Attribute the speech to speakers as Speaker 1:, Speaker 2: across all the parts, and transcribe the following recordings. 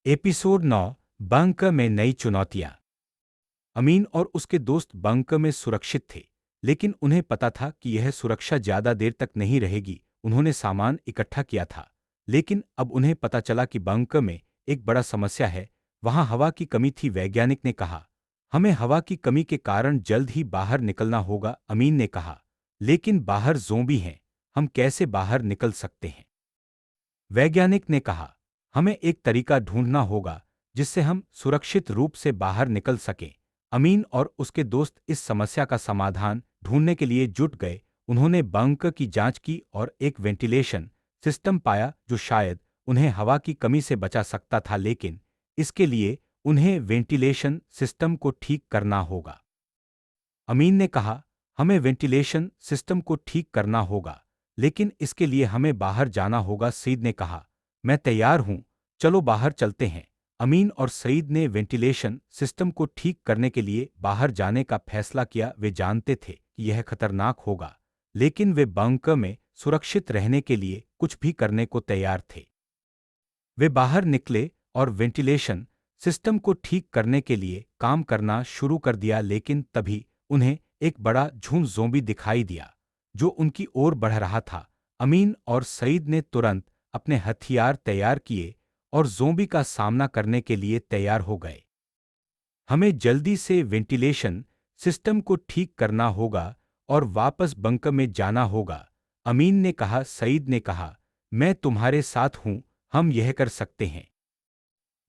Speaker 1: Episode 9 bunker में नई चुनौतियां। अमीन और उसके दोस्त बंकर में सुरक्षित थे, लेकिन उन्हें पता था कि यह सुरक्षा ज्यादा देर तक नहीं रहेगी। उन्होंने सामान इकट्ठा किया था, लेकिन अब उन्हें पता चला कि बंकर में एक बड़ा समस्या है। वहां हवा की कमी थी। वैज्ञानिक ने कहा, हमें हवा की कमी के कारण जल्द ही बाहर निकलना होगा। अमीन ने कहा, लेकिन बाहर ज़ोंबी हैं, हम कैसे बाहर निकल सकते हैं? वैज्ञानिक ने कहा, हमें एक तरीका ढूंढना होगा जिससे हम सुरक्षित रूप से बाहर निकल सकें। अमीन और उसके दोस्त इस समस्या का समाधान ढूंढने के लिए जुट गए। उन्होंने बंकर की जांच की और एक वेंटिलेशन सिस्टम पाया जो शायद उन्हें हवा की कमी से बचा सकता था, लेकिन इसके लिए उन्हें वेंटिलेशन सिस्टम को ठीक करना होगा। अमीन ने कहा, हमें वेंटिलेशन सिस्टम को ठीक करना होगा, लेकिन इसके लिए हमें बाहर जाना होगा। सईद ने कहा, मैं तैयार हूं, चलो बाहर चलते हैं। अमीन और सईद ने वेंटिलेशन सिस्टम को ठीक करने के लिए बाहर जाने का फैसला किया। वे जानते थे कि यह खतरनाक होगा, लेकिन वे बंकर में सुरक्षित रहने के लिए कुछ भी करने को तैयार थे। वे बाहर निकले और वेंटिलेशन सिस्टम को ठीक करने के लिए काम करना शुरू कर दिया, लेकिन तभी उन्हें एक बड़ा झुंड ज़ोंबी दिखाई दिया जो उनकी ओर बढ़ रहा था। अमीन और सईद ने तुरंत अपने हथियार तैयार किए और ज़ोंबी का सामना करने के लिए तैयार हो गए। हमें जल्दी से वेंटिलेशन सिस्टम को ठीक करना होगा और वापस बंकर में जाना होगा, अमीन ने कहा। सईद ने कहा, मैं तुम्हारे साथ हूं, हम यह कर सकते हैं।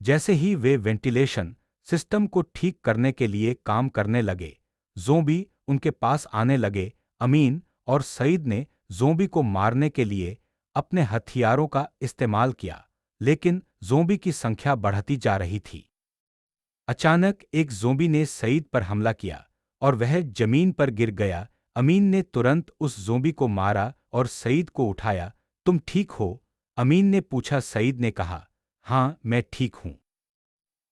Speaker 1: जैसे ही वे वेंटिलेशन सिस्टम को ठीक करने के लिए काम करने लगे, ज़ोंबी उनके पास आने लगे। अमीन और सईद ने ज़ोंबी को मारने के लिए अपने हथियारों का इस्तेमाल किया, लेकिन ज़ोंबी की संख्या बढ़ती जा रही थी। अचानक एक ज़ोंबी ने सईद पर हमला किया और वह जमीन पर गिर गया। अमीन ने तुरंत उस ज़ोंबी को मारा और सईद को उठाया। तुम ठीक हो? अमीन ने पूछा। सईद ने कहा, हाँ, मैं ठीक हूं।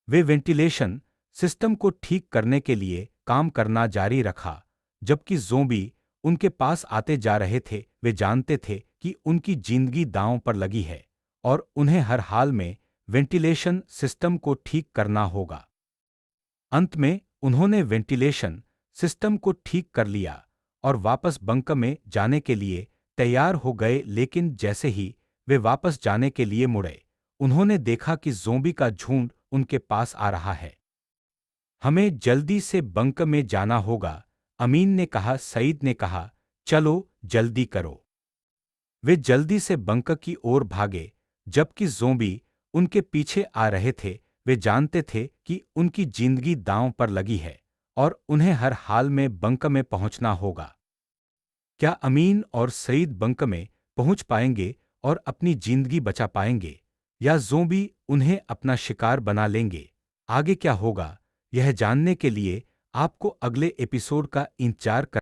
Speaker 1: वे वेंटिलेशन सिस्टम को ठीक करने के लिए काम करना जारी रखा, जबकि ज़ोंबी उनके पास आते जा रहे थे। वे जानते थे कि उनकी जिंदगी दांव पर लगी है और उन्हें हर हाल में वेंटिलेशन सिस्टम को ठीक करना होगा। अंत में उन्होंने वेंटिलेशन सिस्टम को ठीक कर लिया और वापस बंकर में जाने के लिए तैयार हो गए, लेकिन जैसे ही वे वापस जाने के लिए मुड़े, उन्होंने देखा कि ज़ोंबी का झुंड उनके पास आ रहा है। हमें जल्दी से बंकर में जाना होगा, अमीन ने कहा। सईद ने कहा, चलो जल्दी करो। वे जल्दी से बंकर की ओर भागे, जबकि ज़ोंबी उनके पीछे आ रहे थे। वे जानते थे कि उनकी जिंदगी दांव पर लगी है और उन्हें हर हाल में बंकर में पहुंचना होगा। क्या अमीन और सईद बंकर में पहुंच पाएंगे और अपनी जिंदगी बचा पाएंगे, या ज़ोंबी उन्हें अपना शिकार बना लेंगे? आगे क्या होगा, यह जानने के लिए आपको अगले एपिसोड का इंतजार कर